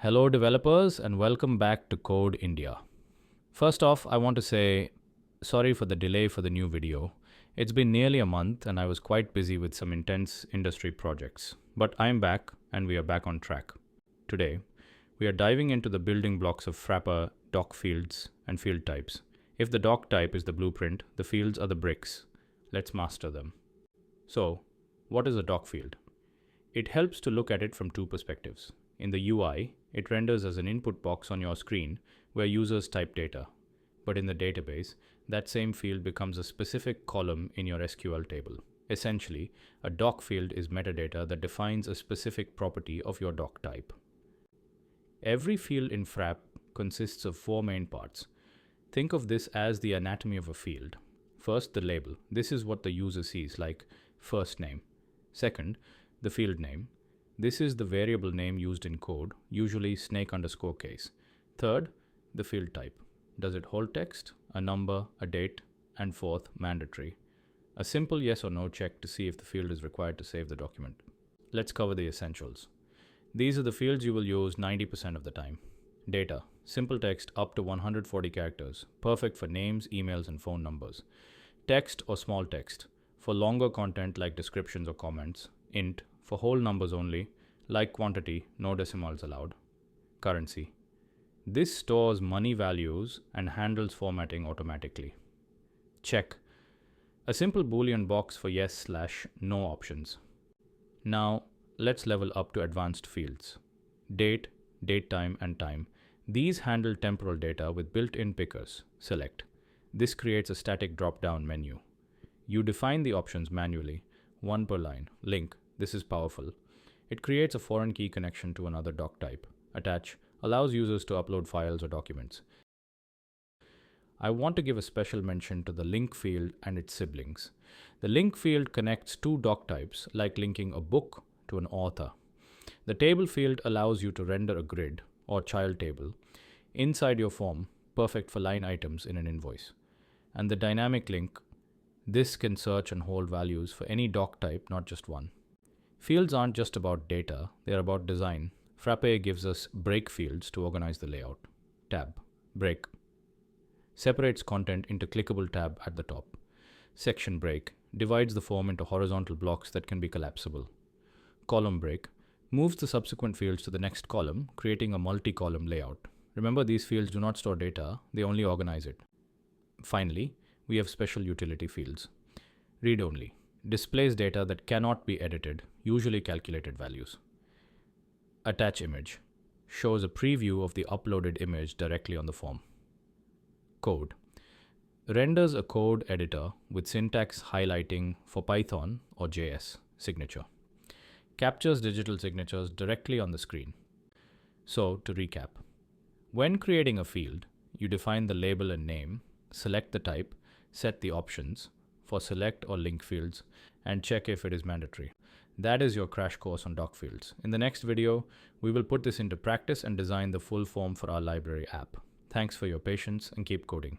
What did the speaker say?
Hello developers and welcome back to Code India. First off, I want to say sorry for the delay for the new video. It's been nearly a month and I was quite busy with some intense industry projects. But I'm back and we are back on track. Today, we are diving into the building blocks of Frappe DocFields and Field Types. If the DocType is the blueprint, the fields are the bricks. Let's master them. So, what is a DocField? It helps to look at it from two perspectives. In the UI, it renders as an input box on your screen where users type data. But in the database, that same field becomes a specific column in your SQL table. Essentially, a doc field is metadata that defines a specific property of your doc type. Every field in Frappe consists of four main parts. Think of this as the anatomy of a field. First, the label. This is what the user sees, like first name. Second, the field name. This is the variable name used in code, usually snake_case. Third, the field type. Does it hold text, a number, a date, and fourth, mandatory. A simple yes or no check to see if the field is required to save the document. Let's cover the essentials. These are the fields you will use 90% of the time. Data, simple text up to 140 characters, perfect for names, emails, and phone numbers. Text or small text, for longer content like descriptions or comments. Int, for whole numbers only, like quantity, no decimals allowed. Currency. This stores money values and handles formatting automatically. Check. A simple boolean box for yes/no options. Now, let's level up to advanced fields. Date, date time, and time. These handle temporal data with built-in pickers. Select. This creates a static drop-down menu. You define the options manually, one per line. Link. This is powerful. It creates a foreign key connection to another doc type. Attach allows users to upload files or documents. I want to give a special mention to the link field and its siblings. The link field connects two doc types, like linking a book to an author. The table field allows you to render a grid or child table inside your form, perfect for line items in an invoice. And the dynamic link, this can search and hold values for any doc type, not just one. Fields aren't just about data, they're about design. Frappe gives us break fields to organize the layout. Tab, break, separates content into clickable tab at the top. Section break, divides the form into horizontal blocks that can be collapsible. Column break, moves the subsequent fields to the next column, creating a multi-column layout. Remember, these fields do not store data, they only organize it. Finally, we have special utility fields. Read only. Displays data that cannot be edited, usually calculated values. Attach image. Shows a preview of the uploaded image directly on the form. Code. Renders a code editor with syntax highlighting for Python or JS. Signature. Captures digital signatures directly on the screen. So, to recap. When creating a field, you define the label and name, select the type, set the options for select or link fields, and check if it is mandatory. That is your crash course on DocFields. In the next video, we will put this into practice and design the full form for our library app. Thanks for your patience and keep coding.